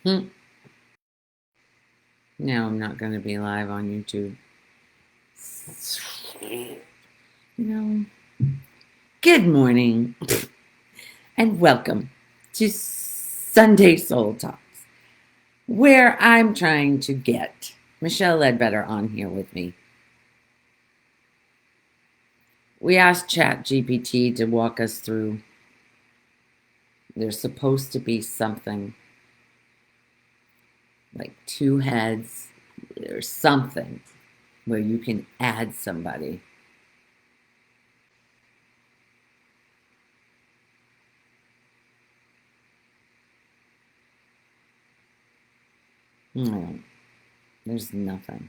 Hmm. No, I'm not going to be live on YouTube. You know, good morning and welcome to Sunday Soul Talks, where I'm trying to get Michelle Ledbetter on here with me. We asked ChatGPT to walk us through. There's supposed to be something like two heads or something where you can add somebody. No, there's nothing.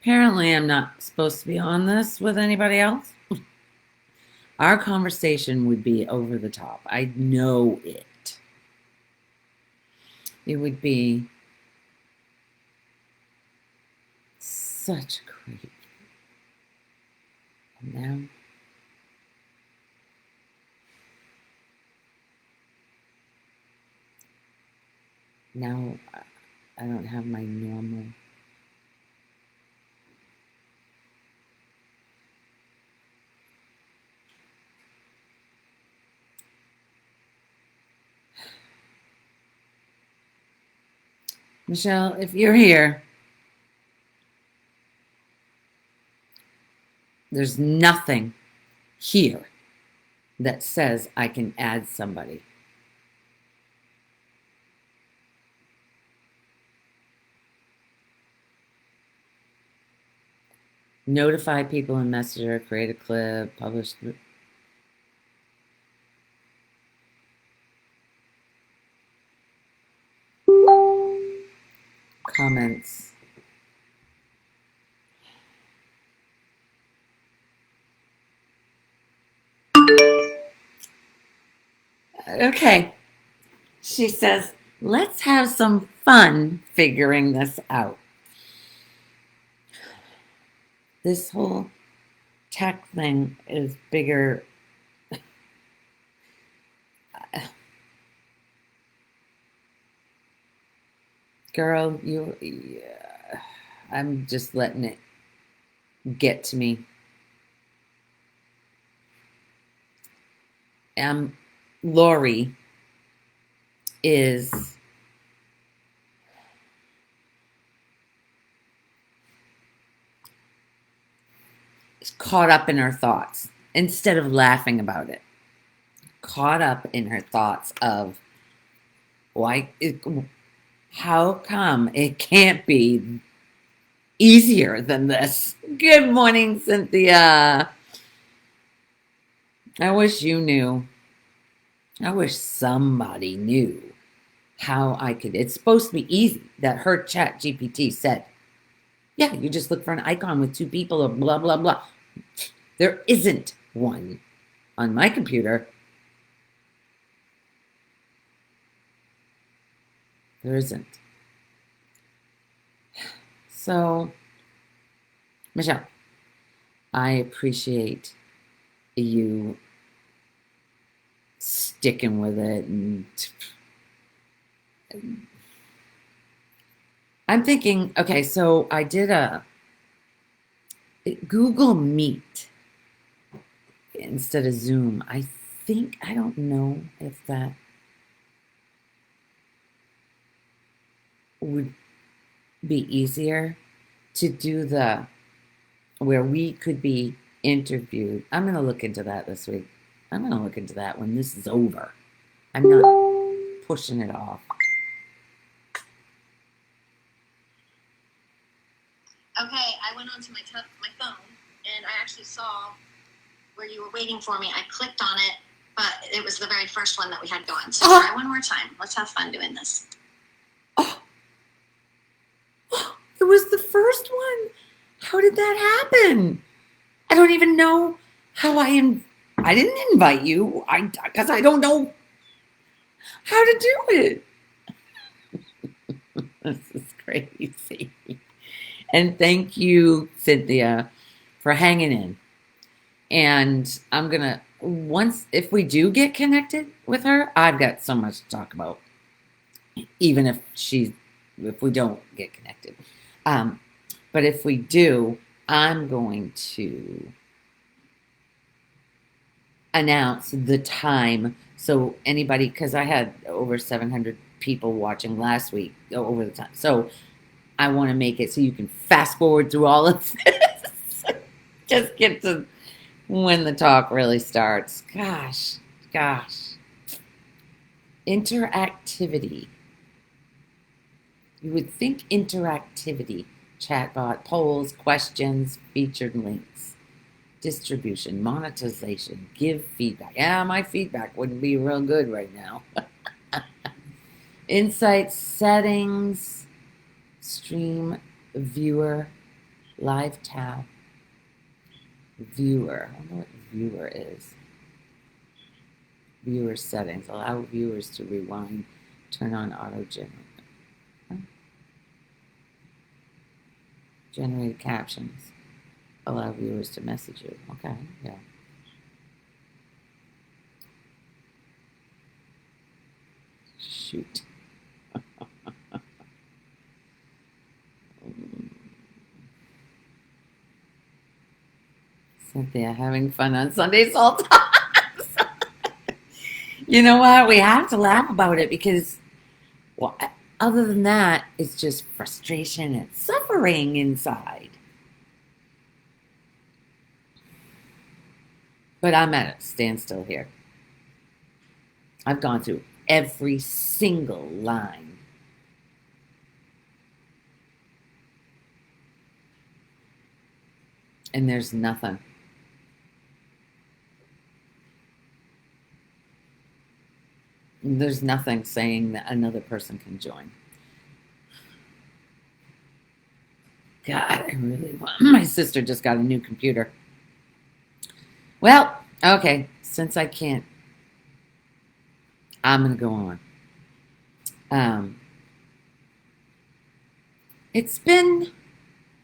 Apparently, I'm not supposed to be on this with anybody else. Our conversation would be over the top. I know it. It would be such a creep. And now I don't have my normal. Michelle, if you're here, there's nothing here that says I can add somebody. Notify people in Messenger, create a clip, publish. Comments. Okay. She says, let's have some fun figuring this out. This whole tech thing is bigger. Girl, yeah, I'm just letting it get to me. Lori is caught up in her thoughts instead of laughing about it. Caught up in her thoughts of why, how come it can't be easier than this? Good morning, Cynthia. I wish you knew. I wish somebody knew how I could. It's supposed to be easy. That her chat GPT said, yeah, you just look for an icon with two people or blah, blah, blah. There isn't one on my computer. There isn't. So, Michelle, I appreciate you sticking with it. And I'm thinking, okay, so I did a Google Meet instead of Zoom. I don't know if that would be easier to do the where we could be interviewed. I'm going to look into that this week. I'm going to look into that when this is over. I'm not pushing it off. Okay, I went onto my phone and I actually saw where you were waiting for me. I clicked on it, but it was the very first one that we had going. So try one more time. Let's have fun doing this. Oh, it was the first one. How did that happen? I don't even know how I didn't invite you. Because I don't know how to do it. This is crazy. And thank you, Cynthia, for hanging in. And I'm gonna once if we do get connected with her, I've got so much to talk about. Even if we don't get connected, um, but if we do, I'm going to announce the time so anybody, because I had over 700 people watching last week over the time, so I want to make it so you can fast forward through all of this. Just get to when the talk really starts. Gosh. Interactivity. You would think interactivity, chatbot, polls, questions, featured links, distribution, monetization, give feedback. Yeah, my feedback wouldn't be real good right now. Insights, settings, stream, viewer, live tab, viewer. I wonder what viewer is. Viewer settings. Allow viewers to rewind. Turn on auto generate. Generate captions. Allow viewers to message you. Okay, yeah. Shoot. Cynthia having fun on Sunday Salt Talks. You know what? We have to laugh about it because, well, other than that, it's just frustration and suffering inside. But I'm at a standstill here. I've gone through every single line. And there's nothing. There's nothing saying that another person can join. God, I really want. My sister just got a new computer. Well, okay, since I can't, I'm going to go on. It's been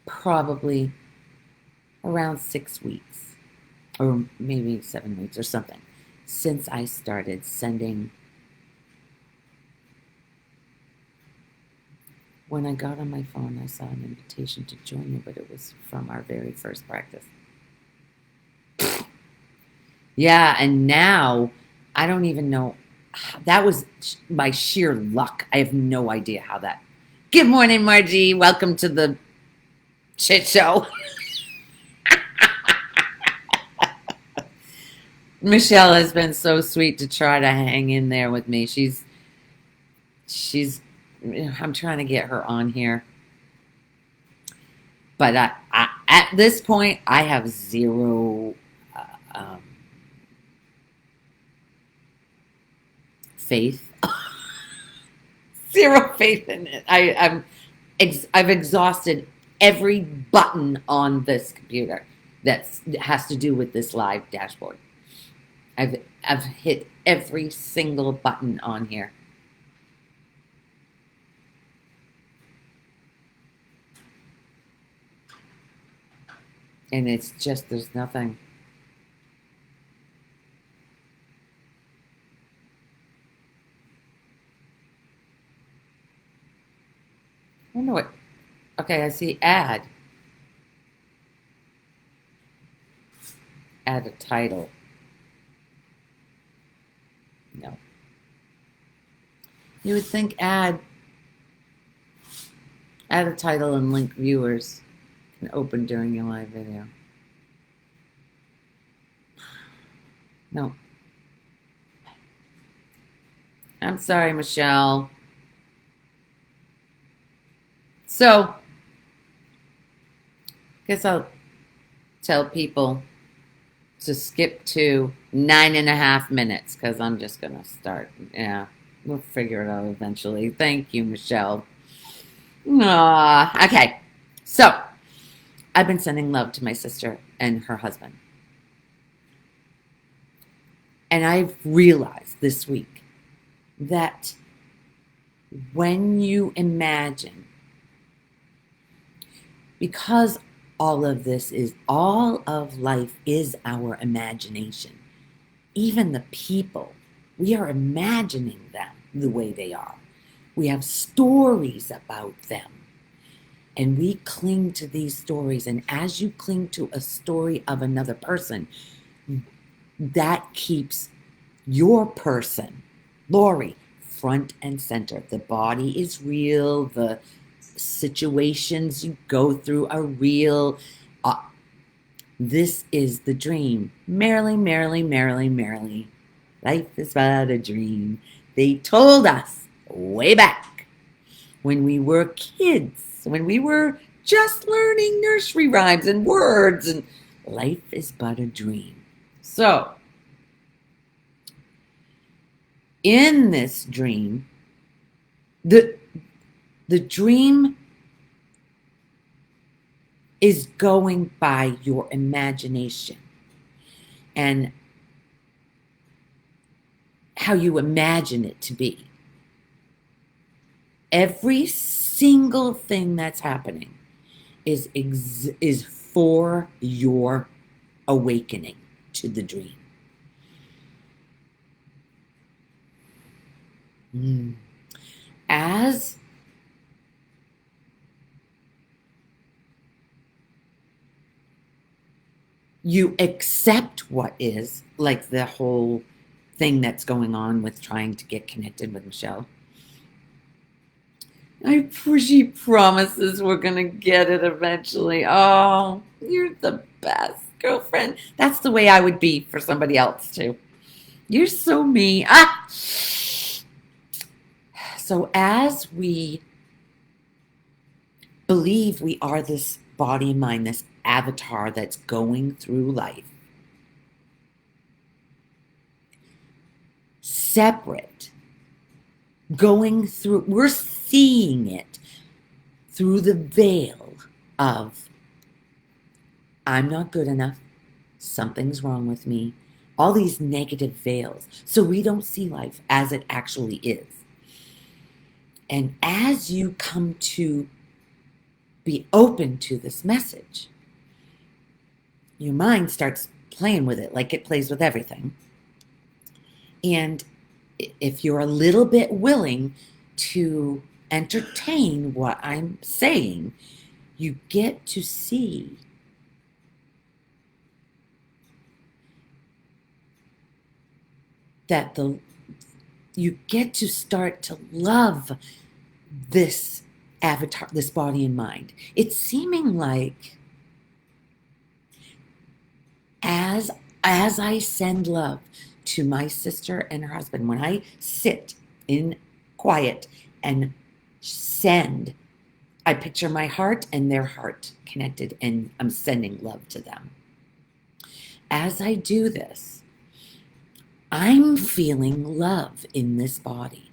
probably around 6 weeks, or maybe 7 weeks or something, since I started sending. When I got on my phone, I saw an invitation to join you, but it was from our very first practice. Yeah, and now I don't even know. That was by sheer luck. I have no idea how that. Good morning, Margie. Welcome to the shit show. Michelle has been so sweet to try to hang in there with me. She's I'm trying to get her on here. But at this point, I have zero faith. Zero faith in it. I've exhausted every button on this computer that has to do with this live dashboard. I've hit every single button on here. And it's just, there's nothing. I wonder what. Okay, I see add. Add a title. No. You would think add a title and link viewers can open during your live video. No. I'm sorry, Michelle. So, guess I'll tell people to skip to 9.5 minutes because I'm just going to start. Yeah, we'll figure it out eventually. Thank you, Michelle. Okay, so I've been sending love to my sister and her husband. And I've realized this week that when you imagine, because all of life is our imagination. Even the people, we are imagining them the way they are. We have stories about them. And we cling to these stories. And as you cling to a story of another person, that keeps your person, Lori, front and center. The body is real. The situations you go through are real. This is the dream. Merrily, merrily, merrily, merrily. Life is but a dream. They told us way back when we were kids, when we were just learning nursery rhymes and words, and life is but a dream. So, in this dream, the dream is going by your imagination and how you imagine it to be. Every single thing that's happening is for your awakening to the dream. As you accept what is, like the whole thing that's going on with trying to get connected with Michelle, she promises we're going to get it eventually. Oh, you're the best girlfriend. That's the way I would be for somebody else, too. You're so mean. So as we believe we are this body and mind, this avatar that's going through life, separate, going through, we're seeing it through the veil of, I'm not good enough, something's wrong with me, all these negative veils. So we don't see life as it actually is. And as you come to be open to this message, your mind starts playing with it like it plays with everything. And if you're a little bit willing to entertain what I'm saying, you get to see that you get to start to love this avatar, this body and mind. It's seeming like as I send love to my sister and her husband, when I sit in quiet and send, I picture my heart and their heart connected, and I'm sending love to them. As I do this, I'm feeling love in this body.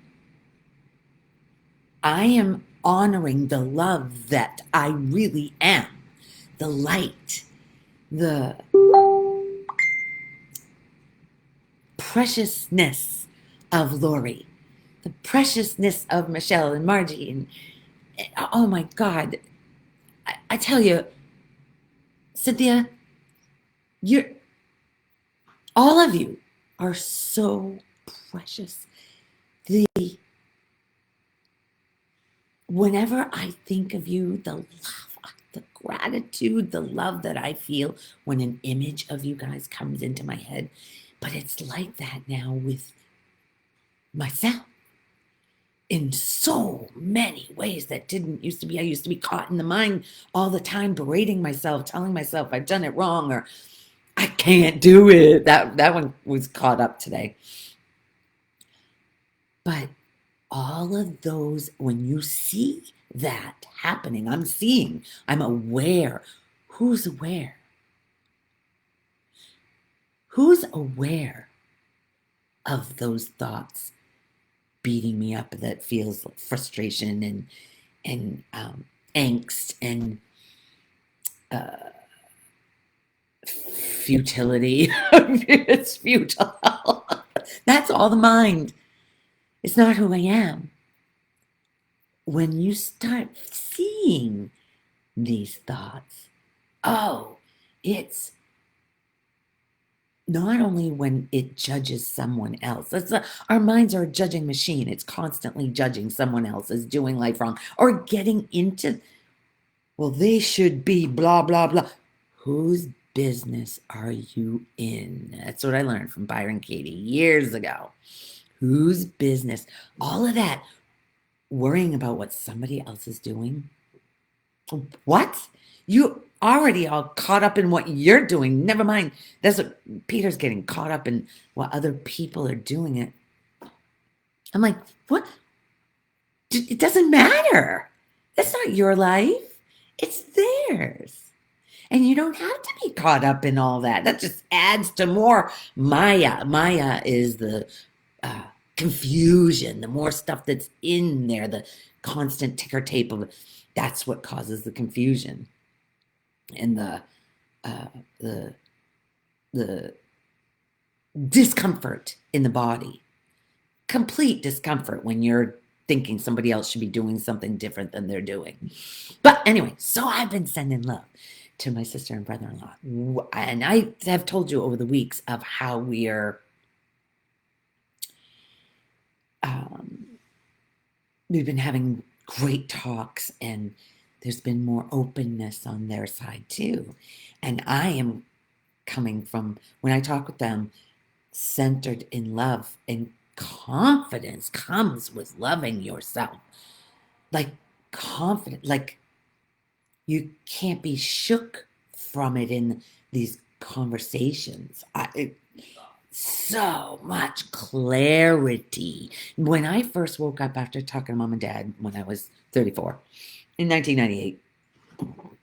I am honoring the love that I really am, the light, the preciousness of Lori, the preciousness of Michelle and Margie. And oh my God, I tell you, Cynthia, all of you are so precious. Whenever I think of you, the love, the gratitude, the love that I feel when an image of you guys comes into my head. But it's like that now with myself in so many ways that didn't used to be. I used to be caught in the mind all the time, berating myself, telling myself I've done it wrong or I can't do it. That one was caught up today. But all of those, when you see that happening, I'm aware. Who's aware? Who's aware of those thoughts beating me up that feels like frustration and angst and futility? It's futile. That's all the mind. It's not who I am. When you start seeing these thoughts, Oh, it's not only when it judges someone else. Our minds are a judging machine. It's constantly judging someone else as doing life wrong or getting into, well, they should be blah, blah, blah. Whose business are you in? That's what I learned from Byron Katie years ago. Whose business? All of that worrying about what somebody else is doing. What? You already all caught up in what you're doing. Never mind. That's what Peter's getting caught up in what other people are doing it. I'm like, what? It doesn't matter. That's not your life. It's theirs. And you don't have to be caught up in all that. That just adds to more Maya. Maya is the confusion, the more stuff that's in there, the constant ticker tape of that's what causes the confusion and the discomfort in the body. Complete discomfort when you're thinking somebody else should be doing something different than they're doing. But anyway, so I've been sending love to my sister and brother-in-law. And I have told you over the weeks of how we've been having great talks, and there's been more openness on their side too. And I am coming from, when I talk with them, centered in love, and confidence comes with loving yourself. Like confident, like you can't be shook from it in these conversations. So much clarity. When I first woke up after talking to mom and dad when I was 34 in 1998,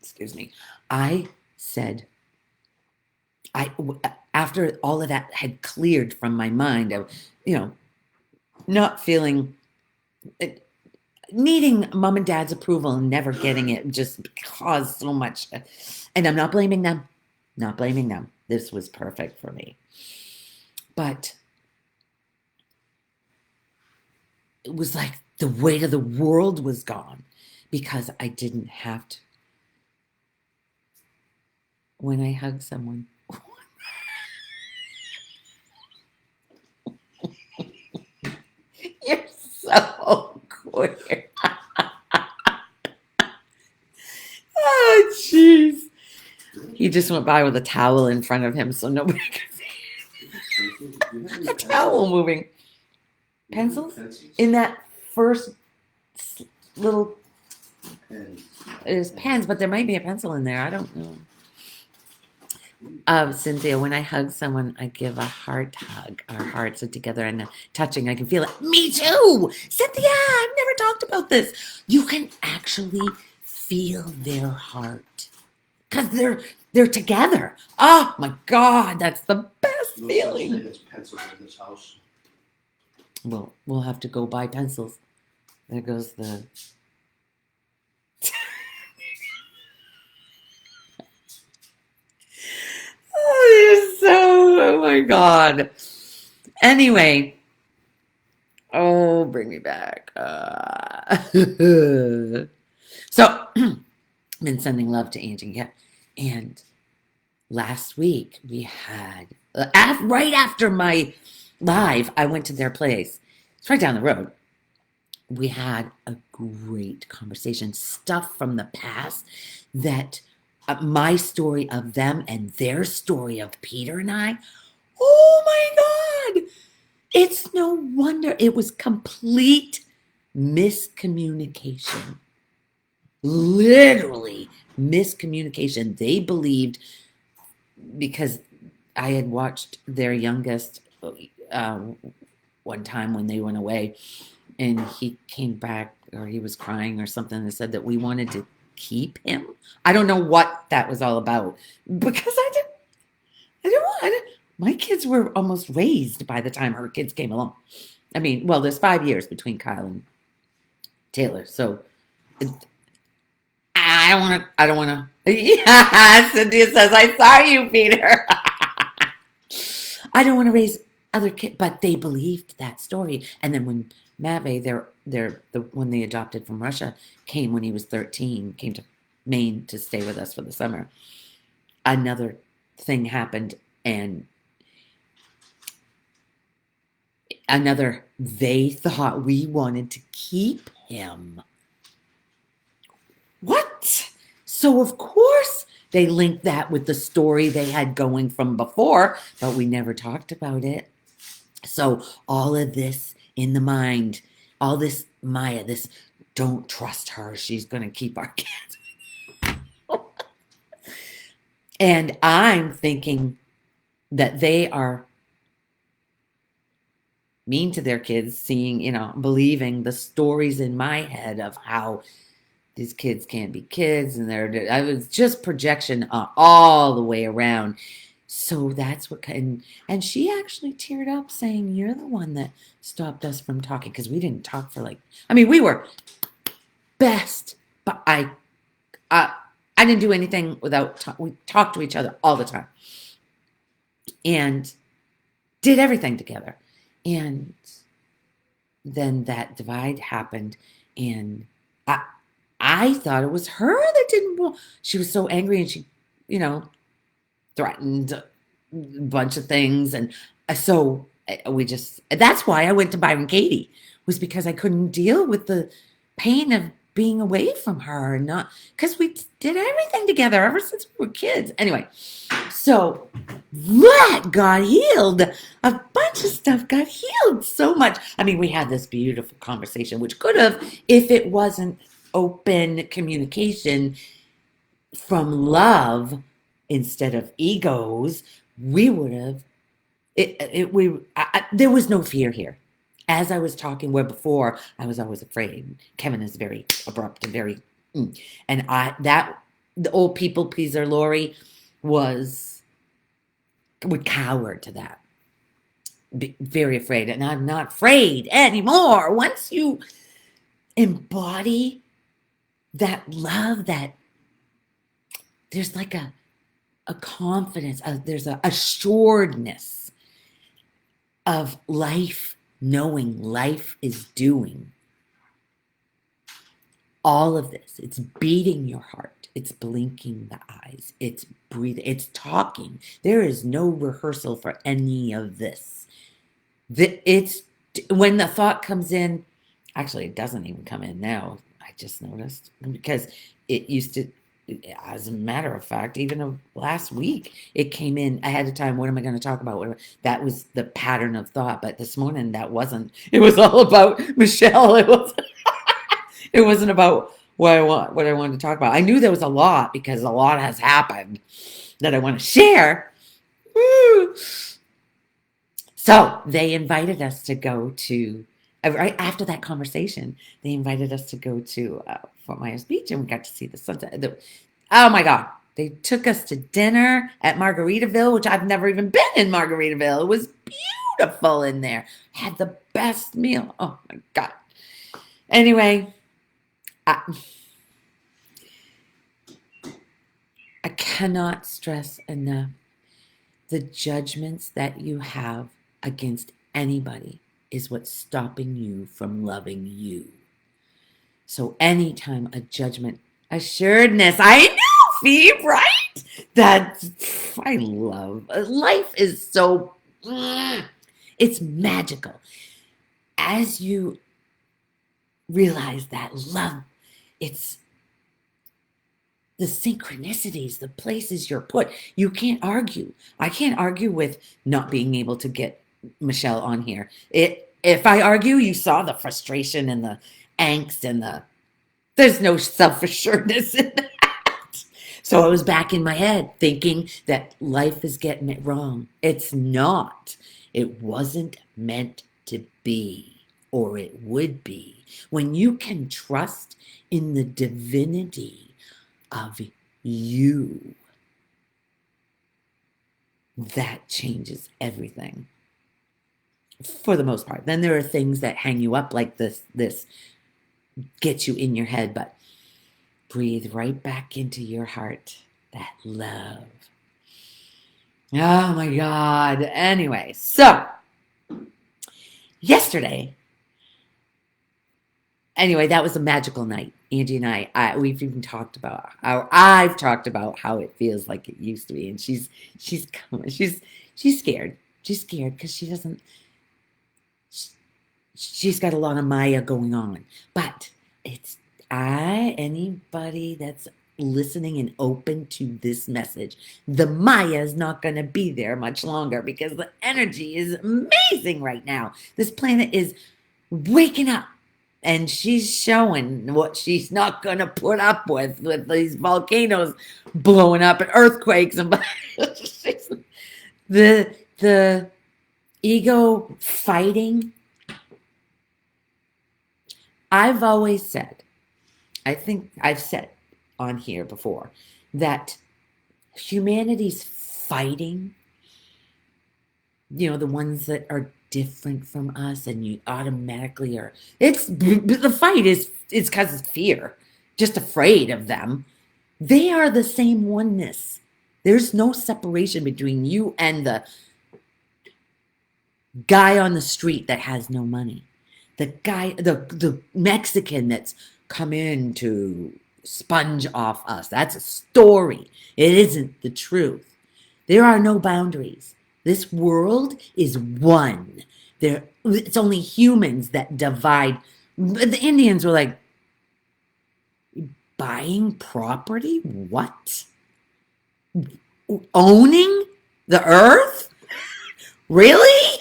excuse me, I said, after all of that had cleared from my mind, of, not feeling, needing mom and dad's approval and never getting it just caused so much. And I'm not blaming them. Not blaming them. This was perfect for me. But it was like the weight of the world was gone because I didn't have to. When I hug someone, you're so queer. Oh, jeez. He just went by with a towel in front of him so nobody could see a towel moving. Pencils? In that first little... There's pens, but there might be a pencil in there. I don't know. Cynthia, when I hug someone, I give a heart hug. Our hearts are together and touching. I can feel it. Me too! Cynthia, I've never talked about this. You can actually feel their heart. Because they're together. Oh my God, that's the best feeling. There's pencils in this house. Well, we'll have to go buy pencils. There goes the... Oh my God. Anyway. Oh, bring me back. So, been sending love to Angie. Yeah. And last week we had, right after my live, I went to their place. It's right down the road. We had a great conversation. Stuff from the past that my story of them and their story of Peter and I. Oh my God. It's no wonder it was complete miscommunication. Literally miscommunication. They believed, because I had watched their youngest one time when they went away, and he came back, or he was crying or something, and said that we wanted to keep him. I don't know what that was all about, because my kids were almost raised by the time her kids came along. I mean, well, there's 5 years between Kyle and Taylor, so I don't want to. Yeah, Cynthia says, I saw you, Peter. I don't want to raise other kids, but they believed that story. And then when Matvey, the one they adopted from Russia, came when he was 13, came to Maine to stay with us for the summer. another thing happened, and they thought we wanted to keep him. What? So, of course, they linked that with the story they had going from before, but we never talked about it. So, all of this in the mind, all this Maya, this don't trust her, she's going to keep our kids. And I'm thinking that they are mean to their kids, seeing, believing the stories in my head of how these kids can't be kids, and I was just projection all the way around. So that's what, and she actually teared up saying, "You're the one that stopped us from talking," because we didn't talk for we were best, but I didn't do anything without we talked to each other all the time, and did everything together, and then that divide happened, and I thought it was her that didn't. She was so angry, and she, threatened a bunch of things, and so we just. That's why I went to Byron Katie, was because I couldn't deal with the pain of being away from her, and not because we did everything together ever since we were kids. Anyway, so that got healed. A bunch of stuff got healed so much. We had this beautiful conversation, which could have, if it wasn't open communication from love instead of egos, we would have there was no fear here. As I was talking where before, I was always afraid. Kevin is very abrupt and very and the old people pleaser Lori would cower to that. Very afraid, and I'm not afraid anymore. Once you embody that love, that there's like a confidence, there's a assuredness of life, knowing life is doing all of this. It's beating your heart, it's blinking the eyes, it's breathing, it's talking. There is no rehearsal for any of this. It's when the thought comes in. Actually, it doesn't even come in now. I just noticed, because it used to, as a matter of fact, even last week, it came in ahead of time. What am I going to talk about? That was the pattern of thought. But this morning, that wasn't. It was all about Michelle. It wasn't about what I wanted to talk about. I knew there was a lot, because a lot has happened that I want to share. Woo! So they invited us to go to. Right after that conversation, they invited us to go to Fort Myers Beach, and we got to see the sunset. Oh my God. They took us to dinner at Margaritaville, which I've never even been in Margaritaville. It was beautiful in there. Had the best meal. Oh my God. Anyway, I cannot stress enough the judgments that you have against anybody is what's stopping you from loving you. So anytime a judgment, assuredness, I know, Phoebe, right? I love, life is so, it's magical. As you realize that love, it's the synchronicities, the places you're put. You can't argue. I can't argue with not being able to get Michelle on here. If I argue, you saw the frustration and the angst and there's no self-assuredness in that. So I was back in my head thinking that life is getting it wrong. It's not. It wasn't meant to be, or it would be. When you can trust in the divinity of you, that changes everything. For the most part. Then there are things that hang you up, like this gets you in your head, but breathe right back into your heart. That love. Oh my God. Anyway, so yesterday, anyway, that was a magical night. Angie and we've even talked about how I've talked about how it feels like it used to be, and she's coming. She's scared. She's scared because she doesn't. She's got a lot of Maya going on, but it's anybody that's listening and open to this message, the Maya is not going to be there much longer because the energy is amazing right now. This planet is waking up. And she's showing what she's not going to put up with these volcanoes blowing up and earthquakes and the ego fighting. I've always said, I think I've said on here before, that humanity's fighting, the ones that are different from us, and you automatically are, the fight is because of fear, just afraid of them. They are the same oneness. There's no separation between you and the guy on the street that has no money, the Mexican that's come in to sponge off us. That's a story. It isn't the truth. There are no boundaries. This world is one. It's only humans that divide. The Indians were like, buying property? What? Owning the earth? Really?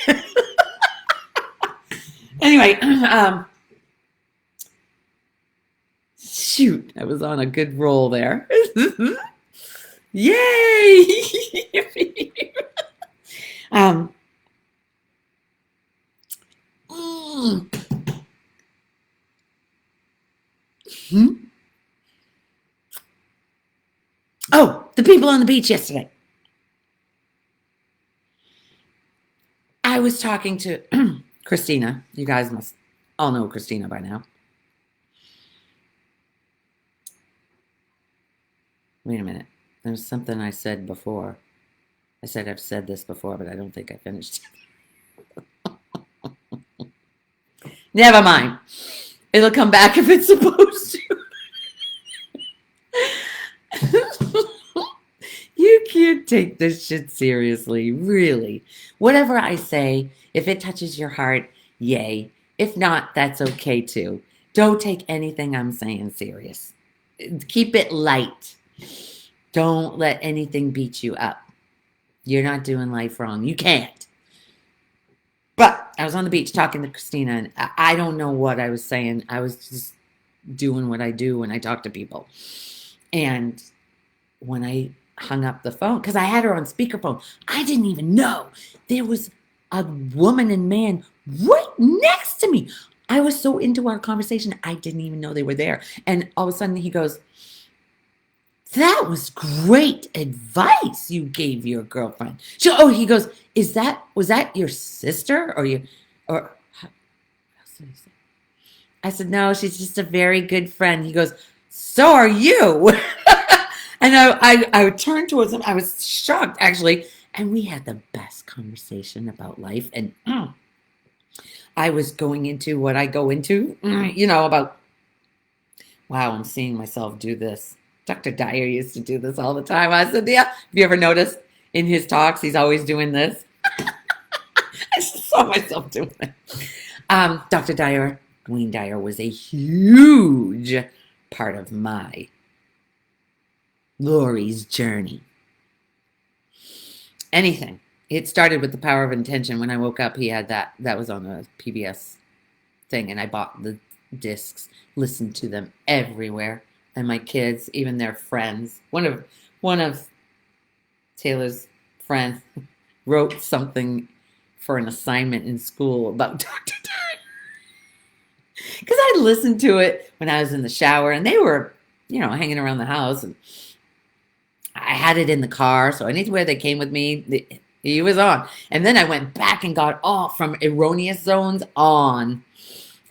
Anyway, shoot, I was on a good roll there. Yay! Oh, the people on the beach yesterday. I was talking to Christina. You guys must all know Christina by now. Wait a minute. There's something I said before. I said I've said this before, but I don't think I finished. Never mind. It'll come back if it's supposed to. You can't take this shit seriously, really. Whatever I say, if it touches your heart, yay. If not, that's okay too. Don't take anything I'm saying serious. Keep it light. Don't let anything beat you up. You're not doing life wrong. You can't. But I was on the beach talking to Christina, and I don't know what I was saying. I was just doing what I do when I talk to people. And when I hung up the phone, because I had her on speakerphone, I didn't even know there was a woman and man right next to me. I was so into our conversation, I didn't even know they were there. And all of a sudden he goes, "That was great advice you gave your girlfriend." He goes, was that your sister or how else did he say? I said, "No, she's just a very good friend." He goes, "So are you." And I turned towards him. I was shocked, actually. And we had the best conversation about life. And I was going into what I go into, about, wow, I'm seeing myself do this. Dr. Dyer used to do this all the time. I said, yeah. Have you ever noticed in his talks, he's always doing this? I just saw myself doing it. Dr. Dyer, Wayne Dyer, was a huge part of Lori's journey. Anything. It started with The Power of Intention. When I woke up, he had that. That was on a PBS thing, and I bought the discs, listened to them everywhere. And my kids, even their friends. One of Taylor's friends wrote something for an assignment in school about Dr. Dyer. Because I listened to it when I was in the shower, and they were, hanging around the house, and I had it in the car, so anywhere they came with me, he was on. And then I went back and got all from Erroneous Zones on.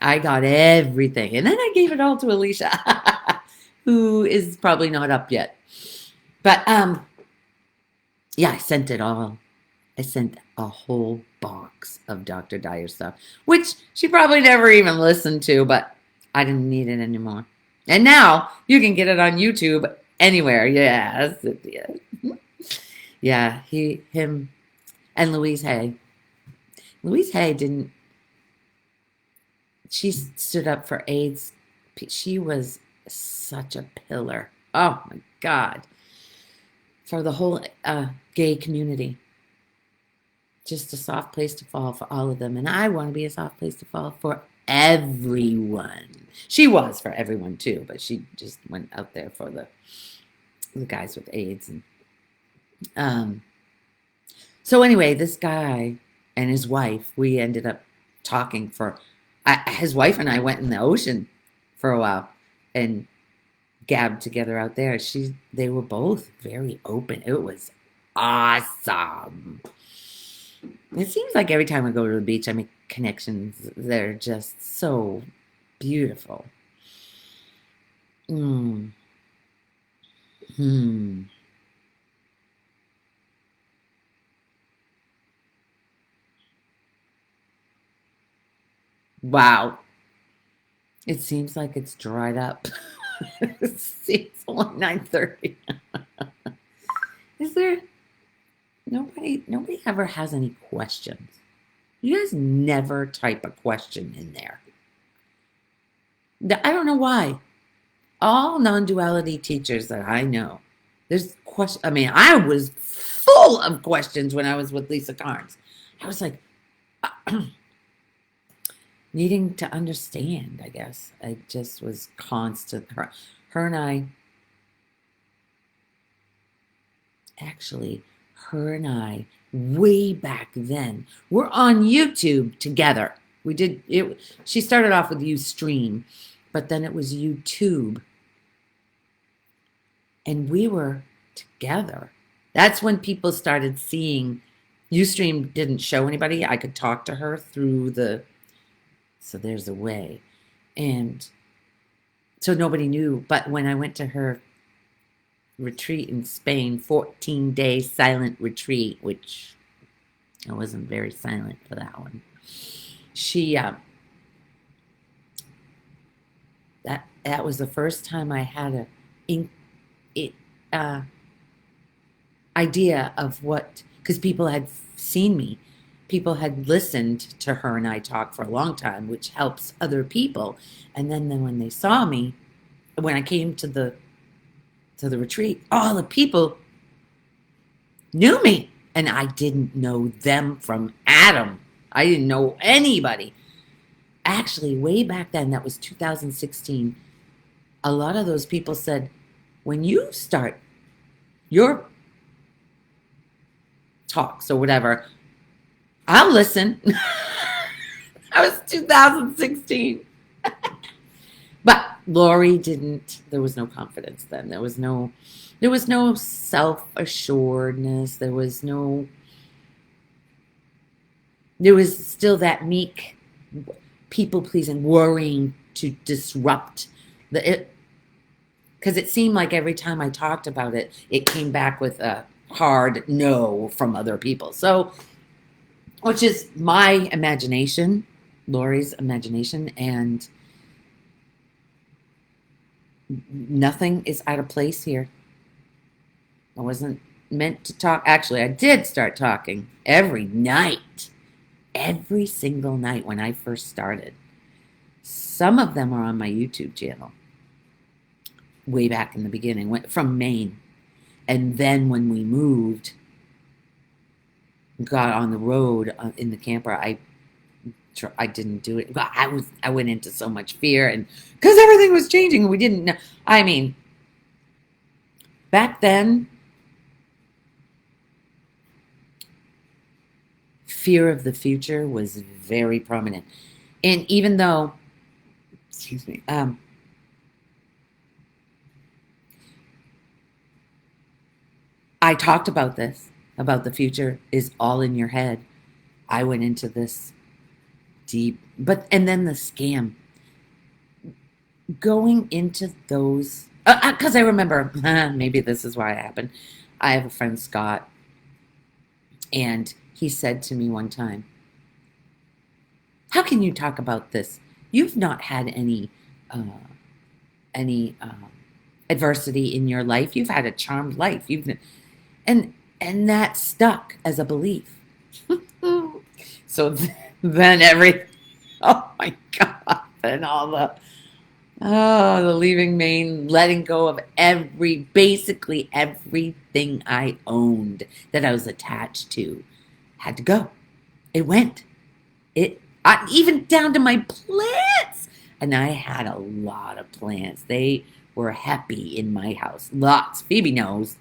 I got everything. And then I gave it all to Alicia, who is probably not up yet. But, yeah, I sent it all. I sent a whole box of Dr. Dyer stuff, which she probably never even listened to, but I didn't need it anymore. And now you can get it on YouTube anywhere. Yes. Yeah, him, and Louise Hay. Louise Hay didn't, she stood up for AIDS. She was such a pillar. Oh my God. For the whole gay community. Just a soft place to fall for all of them. And I want to be a soft place to fall for everyone. She was for everyone too, but she just went out there for the guys with AIDS. And so anyway, this guy and his wife, we ended up talking for. His wife and I went in the ocean for a while and gabbed together out there. They were both very open. It was awesome. It seems like every time I go to the beach, I make connections. They're just so beautiful. Mm. Hmm. Wow. It seems like it's dried up. It's only 9:30. Is there nobody ever has any questions? You guys never type a question in there. I don't know why. All non-duality teachers that I know, there's question. I mean, I was full of questions when I was with Lisa Carnes. I was like needing to understand, I guess. I just was constant. Her and I, actually, her and I, way back then, were on YouTube together. We did it. She started off with Ustream, but then it was YouTube. And we were together. That's when people started seeing. Ustream didn't show anybody. I could talk to her through the. So there's a way. And so nobody knew. But when I went to her retreat in Spain, 14-day silent retreat, which I wasn't very silent for that one. She that was the first time I had a idea of what, because people had seen me, people had listened to her and I talk for a long time, which helps other people. And then when they saw me, when I came to the retreat, all the people knew me, and I didn't know them from Adam. I didn't know anybody. Actually, way back then, that was 2016, a lot of those people said, when you start your talks or whatever, I'll listen. That was 2016. But Lori didn't. There was no confidence then. There was no self-assuredness. There was still that meek people pleasing, worrying to disrupt because it seemed like every time I talked about it, it came back with a hard no from other people. So, which is my imagination, Lori's imagination, and nothing is out of place here. I wasn't meant to talk. Actually, I did start talking every night, every single night when I first started. Some of them are on my YouTube channel way back in the beginning, went from Maine. And then when we moved, got on the road in the camper, I didn't do it. I went into so much fear, and because everything was changing, we didn't know. I mean, back then, fear of the future was very prominent. And even though, excuse me, I talked about this, about the future is all in your head. I went into this deep, and then the scam. Going into those, because I remember, maybe this is why it happened. I have a friend, Scott, and he said to me one time, how can you talk about this? You've not had any uh, any adversity in your life. You've had a charmed life. And and that stuck as a belief. So then oh my God, and all the leaving Maine, letting go of basically everything I owned that I was attached to had to go. It went. Even down to my plants. And I had a lot of plants. They were happy in my house. Lots. Phoebe knows.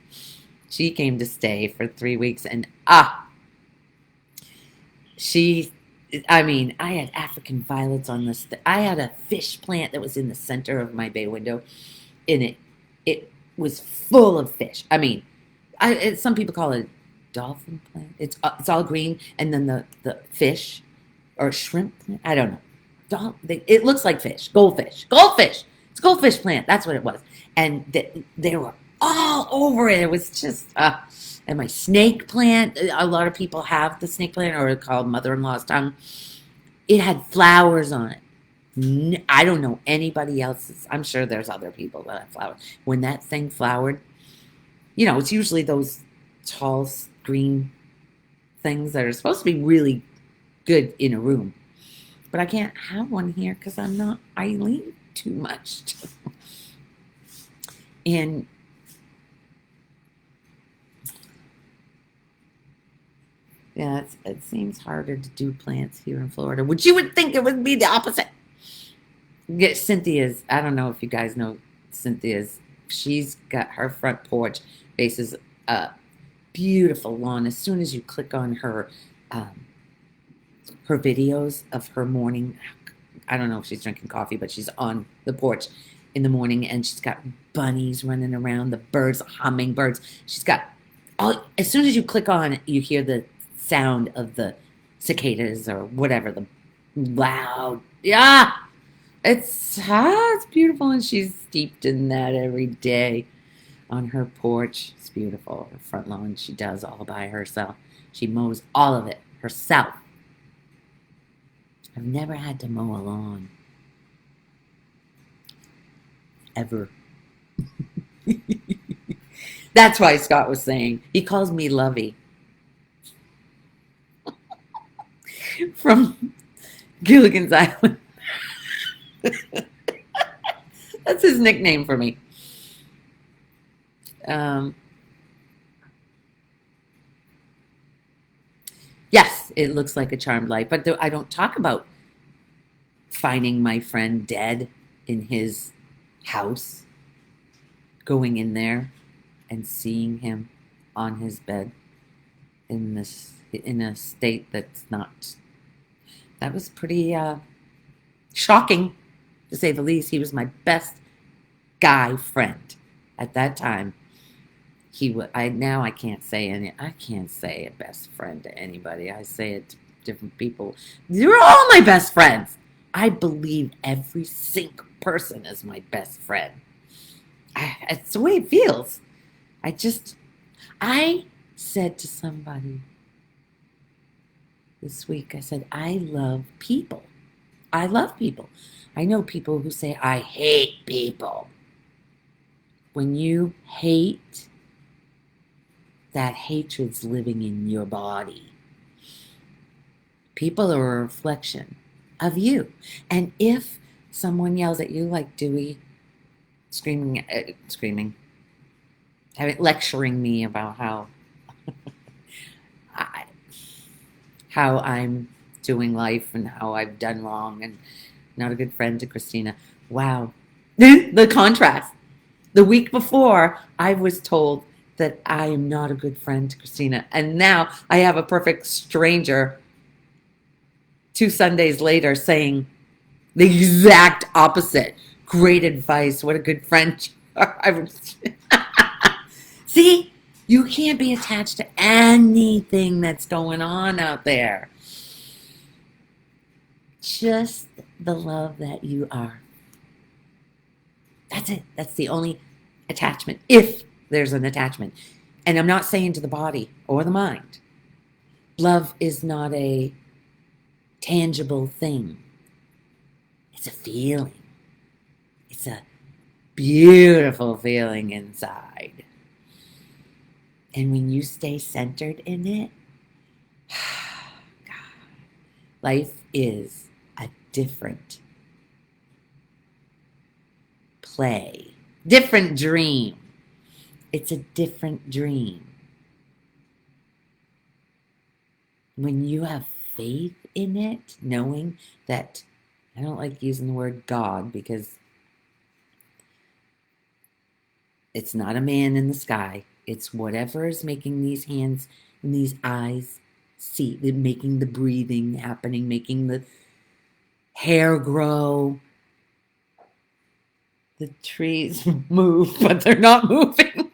She came to stay for 3 weeks, and she, I mean, I had African violets on this. I had a fish plant that was in the center of my bay window, and it was full of fish. I mean, some people call it a dolphin plant. It's all green, and then the fish or shrimp plant. I don't know. It looks like fish. Goldfish. It's a goldfish plant. That's what it was. And they were all over it. It was just and my snake plant. A lot of people have the snake plant, or it's called mother-in-law's tongue. It had flowers on it. I don't know anybody else's. I'm sure there's other people that have flowers. When that thing flowered, it's usually those tall green things that are supposed to be really good in a room. But I can't have one here because I lean too much. And yeah, it seems harder to do plants here in Florida, which you would think it would be the opposite. Cynthia's, I don't know if you guys know Cynthia's, she's got her front porch faces a beautiful lawn. As soon as you click on her videos of her morning, I don't know if she's drinking coffee, but she's on the porch in the morning, and she's got bunnies running around, the birds, hummingbirds. She's got as soon as you click on it, you hear the sound of the cicadas or whatever, the loud, it's beautiful, and she's steeped in that every day on her porch. It's beautiful. Her front lawn, she does all by herself. She mows all of it herself. I've never had to mow a lawn. Ever. That's why Scott was saying, he calls me Lovey. From Gilligan's Island. That's his nickname for me. Yes, it looks like a charmed life, but I don't talk about finding my friend dead in his house, going in there and seeing him on his bed in a state that's not. That was pretty shocking, to say the least. He was my best guy friend at that time. I can't say a best friend to anybody. I say it to different people. You're all my best friends. I believe every single person is my best friend. It's the way it feels. I said to somebody this week, I said, I love people. I love people. I know people who say, I hate people. When you hate, that hatred's living in your body. People are a reflection of you. And if someone yells at you like Dewey, screaming, lecturing me about how I'm doing life and how I've done wrong and not a good friend to Christina. Wow. The contrast. The week before, I was told that I am not a good friend to Christina. And now I have a perfect stranger 2 Sundays later saying the exact opposite. Great advice. What a good friend you are. See, you can't be attached to anything that's going on out there. Just the love that you are. That's it. That's the only attachment, if there's an attachment. And I'm not saying to the body or the mind. Love is not a tangible thing. It's a feeling. It's a beautiful feeling inside. And when you stay centered in it, life is a different play, different dream. It's a different dream. When you have faith in it, knowing that, I don't like using the word God because it's not a man in the sky. It's whatever is making these hands and these eyes see, making the breathing happening, making the hair grow. The trees move, but they're not moving.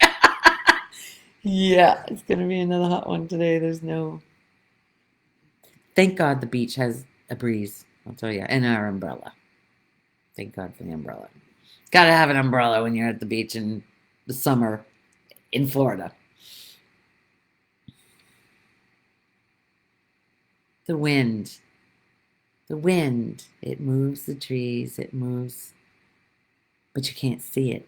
Yeah, it's going to be another hot one today. There's no. Thank God the beach has a breeze, I'll tell you, and our umbrella. Thank God for the umbrella. Gotta have an umbrella when you're at the beach in the summer in Florida. The wind. The wind. It moves the trees. It moves, but you can't see it.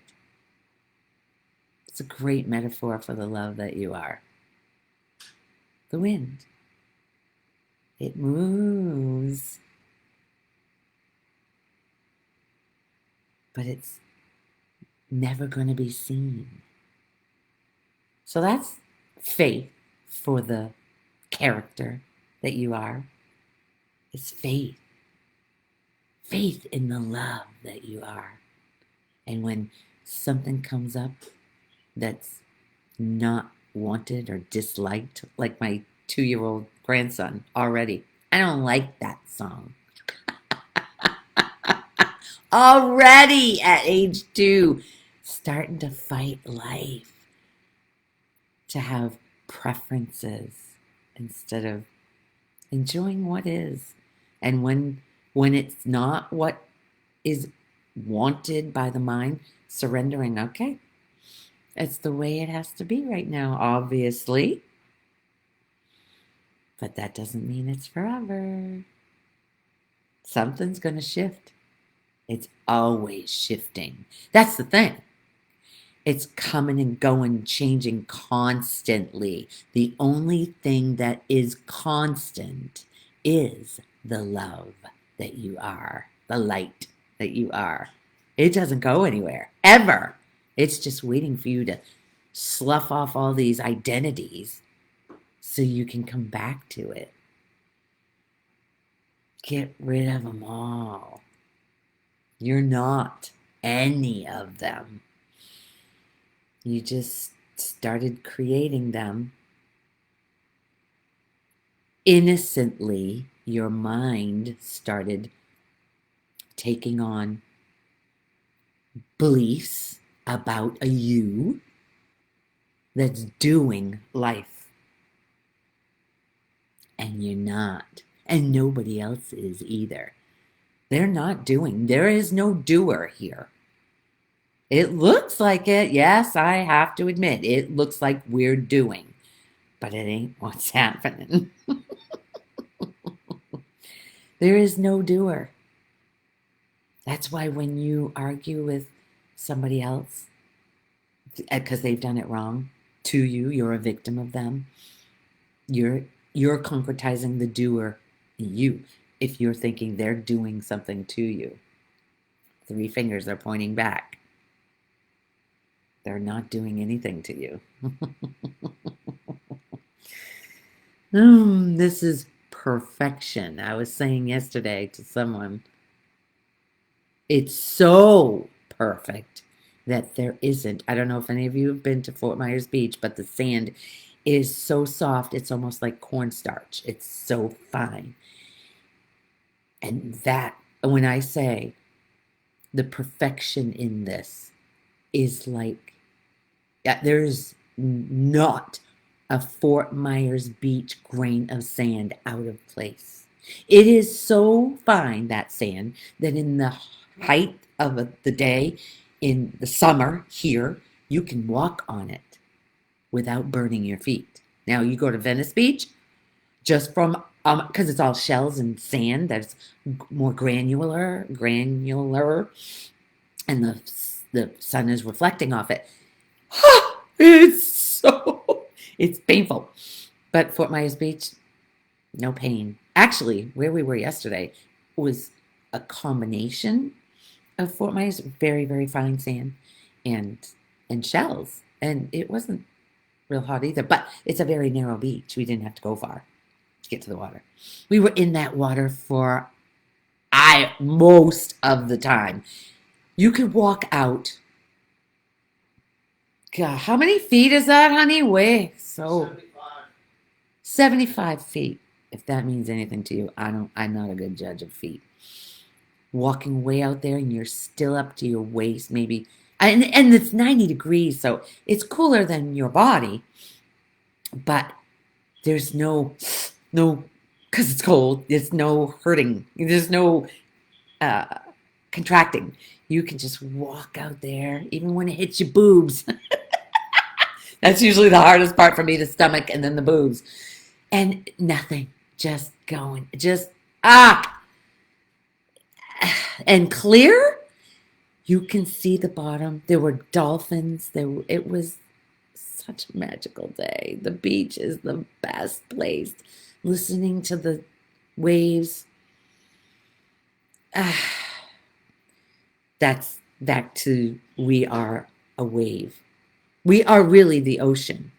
It's a great metaphor for the love that you are. The wind. It moves, but it's never going to be seen. So that's faith for the character that you are. It's faith. Faith in the love that you are. And when something comes up that's not wanted or disliked, like my 2-year-old grandson already, I don't like that song. Already at age 2, starting to fight life, to have preferences instead of enjoying what is. And when it's not what is wanted by the mind, surrendering, okay, it's the way it has to be right now, obviously. But that doesn't mean it's forever. Something's going to shift. It's always shifting. That's the thing. It's coming and going, changing constantly. The only thing that is constant is the love that you are, the light that you are. It doesn't go anywhere, ever. It's just waiting for you to slough off all these identities so you can come back to it. Get rid of them all. You're not any of them. You just started creating them. Innocently, your mind started taking on beliefs about a you that's doing life. And you're not. And nobody else is either. They're not doing. There is no doer here. It looks like it. Yes, I have to admit, it looks like we're doing. But it ain't what's happening. There is no doer. That's why when you argue with somebody else, because they've done it wrong to you, you're a victim of them. You're concretizing the doer in you. If you're thinking they're doing something to you, 3 fingers are pointing back. They're not doing anything to you. This is perfection. I was saying yesterday to someone, it's so perfect that there isn't. I don't know if any of you have been to Fort Myers Beach, but the sand is so soft, it's almost like cornstarch. It's so fine. And that, when I say the perfection in this is like, there's not a Fort Myers Beach grain of sand out of place. It is so fine, that sand, that in the height of the day, in the summer here, you can walk on it without burning your feet. Now, you go to Venice Beach, just from, because it's all shells and sand that's more granular, and the sun is reflecting off it. It's painful. But Fort Myers Beach, no pain. Actually, where we were yesterday was a combination of Fort Myers, very, very fine sand and shells. And it wasn't real hot either. But it's a very narrow beach. We didn't have to go far to get to the water. We were in that water for most of the time. You could walk out. God, how many feet is that, honey? Way so 75 feet. If that means anything to you, I'm not a good judge of feet. Walking way out there and you're still up to your waist, maybe, and it's 90 degrees, so it's cooler than your body, but there's no, because it's cold, there's no hurting, there's no contracting. You can just walk out there, even when it hits your boobs. That's usually the hardest part for me, the stomach and then the boobs. And nothing, just going, just, and clear. You can see the bottom. There were dolphins. It was such a magical day. The beach is the best place. Listening to the waves. That's back to we are a wave. We are really the ocean,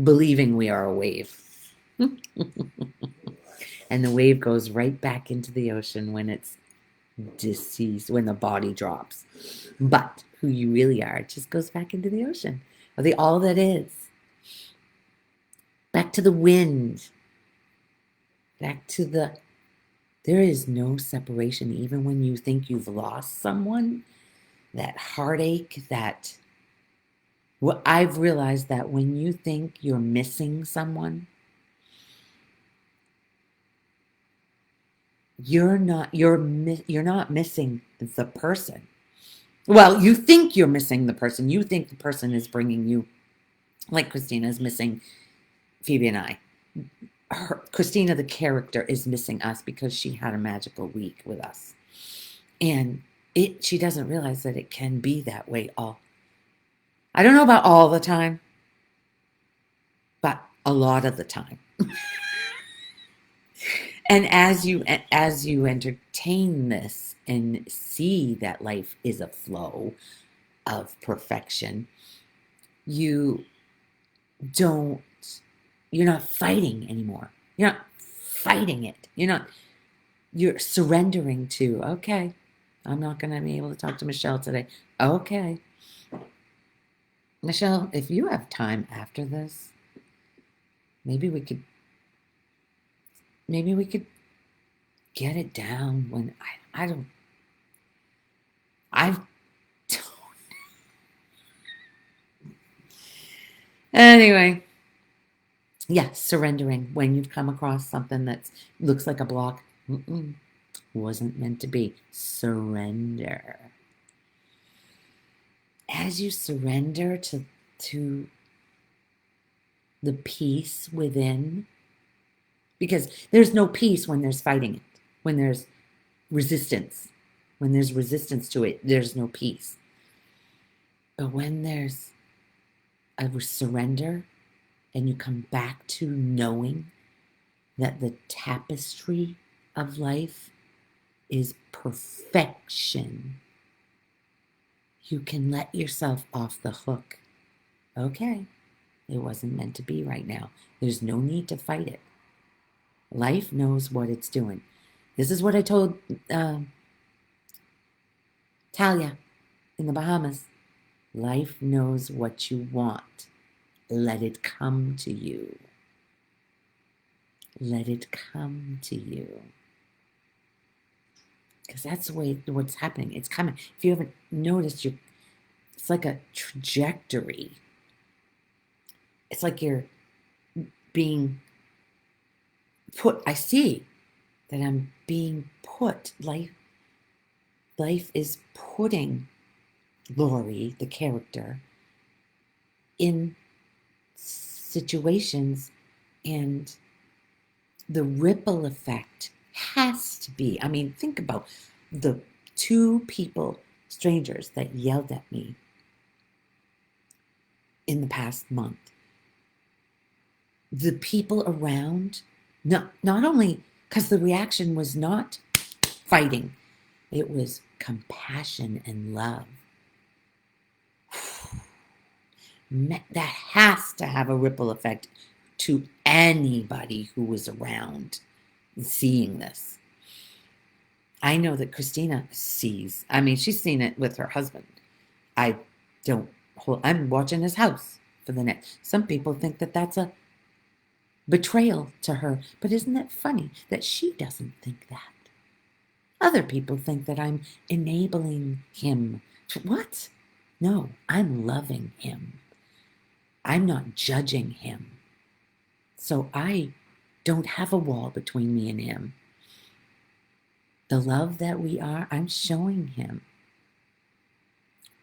believing we are a wave. And the wave goes right back into the ocean when it's deceased, when the body drops. But who you really are just goes back into the ocean, or the all that is. Back to the wind. Back to there is no separation, even when you think you've lost someone. That heartache, I've realized that when you think you're missing someone, you're not missing the person. Well, you think you're missing the person. You think the person is bringing you, like Christina is missing Phoebe and I. Christina, the character, is missing us because she had a magical week with us. And she doesn't realize that it can be that way I don't know about all the time, but a lot of the time. And as you entertain this and see that life is a flow of perfection, you're not fighting anymore. You're not fighting it. You're surrendering to, okay, I'm not going to be able to talk to Michelle today. Okay. Michelle, if you have time after this, maybe we could get it down when I don't. Anyway, yeah, surrendering when you've come across something that looks like a block. Wasn't meant to be. Surrender. As you surrender to the peace within, because there's no peace when there's fighting it, when there's resistance. When there's resistance to it, there's no peace. But when there's a surrender and you come back to knowing that the tapestry of life is perfection, you can let yourself off the hook. Okay, it wasn't meant to be right now. There's no need to fight it. Life knows what it's doing. This is what I told Talia in the Bahamas. Life knows what you want. Let it come to you. Let it come to you. Because that's the way what's happening. It's coming. If you haven't noticed, it's like a trajectory. It's like you're being put. I see that I'm being put. Life is putting Lori, the character, in situations, and the ripple effect has to be. I mean, think about the two people strangers that yelled at me in the past month. The people around, not only because the reaction was not fighting, it was compassion and love. That has to have a ripple effect to anybody who was around seeing this. I know that Christina sees. I mean, she's seen it with her husband. I don't. I'm watching his house for the next. Some people think that that's a betrayal to her, but isn't that funny that she doesn't think that? Other people think that I'm enabling him. What? No, I'm loving him. I'm not judging him. So I don't have a wall between me and him. The love that we are, I'm showing him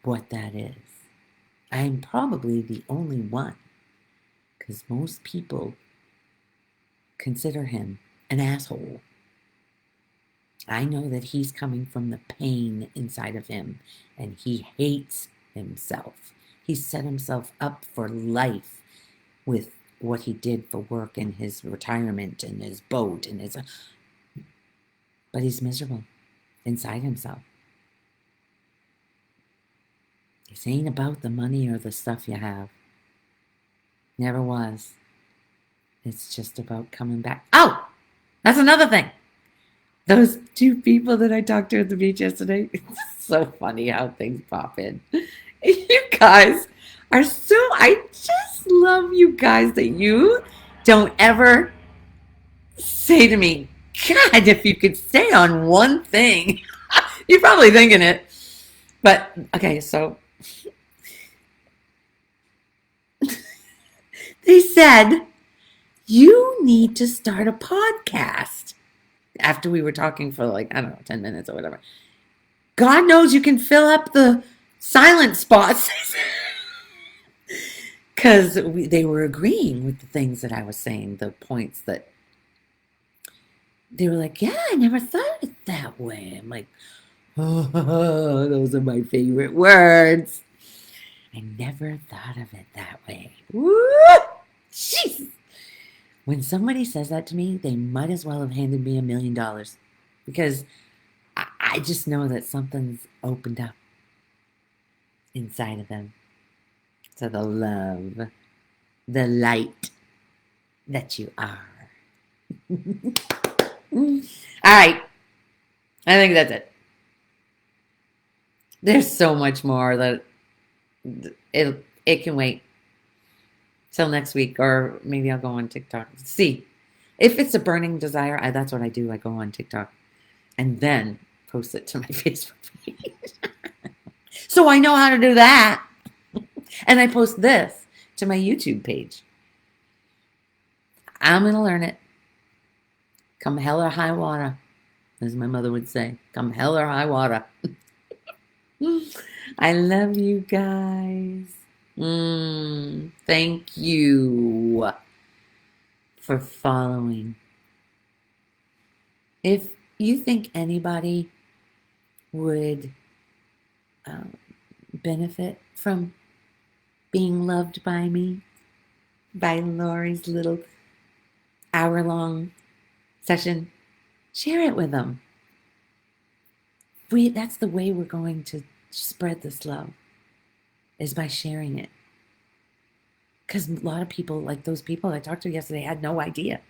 what that is. I'm probably the only one, because most people consider him an asshole. I know that he's coming from the pain inside of him, and he hates himself. He set himself up for life with what he did for work and his retirement and his boat and his... But he's miserable inside himself. It ain't about the money or the stuff you have. Never was. It's just about coming back. Oh! That's another thing. Those two people that I talked to at the beach yesterday. It's so funny how things pop in. You guys are so... I just love you guys that you don't ever say to me, God, if you could stay on one thing. You're probably thinking it. But, okay, so... They said, you need to start a podcast. After we were talking for like, I don't know, 10 minutes or whatever. God knows you can fill up the silent spots. Because they were agreeing with the things that I was saying, the points that they were like, yeah, I never thought of it that way. I'm like, oh, those are my favorite words. I never thought of it that way. Woo! Jeez. When somebody says that to me, they might as well have handed me $1 million, because I just know that something's opened up inside of them. So the love, the light that you are. All right. I think that's it. There's so much more that it can wait till next week, or maybe I'll go on TikTok. See, if it's a burning desire, that's what I do. I go on TikTok and then post it to my Facebook page. So I know how to do that. And I post this to my YouTube page. I'm going to learn it. Come hell or high water, as my mother would say. Come hell or high water. I love you guys. Thank you for following. If you think anybody would benefit from being loved by me, by Lori's little hour-long session, share it with them. That's the way we're going to spread this love, is by sharing it. Because a lot of people, like those people I talked to yesterday, had no idea.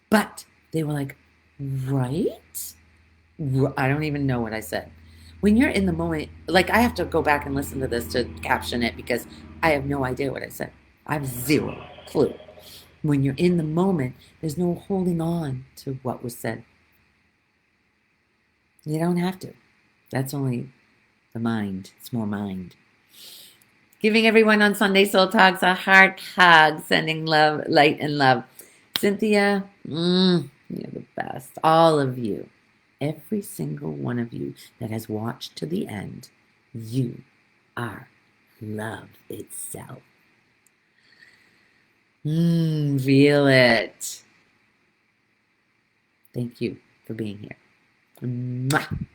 But they were like, right? I don't even know what I said. When you're in the moment, like I have to go back and listen to this to caption it, because I have no idea what I said. I have zero clue. When you're in the moment, there's no holding on to what was said. You don't have to. That's only the mind. It's more mind. Giving everyone on Sunday Soul Talks a heart hug, sending love, light, and love. Cynthia, you're the best. All of you, every single one of you that has watched to the end, you are love itself. Feel it. Thank you for being here. Mwah.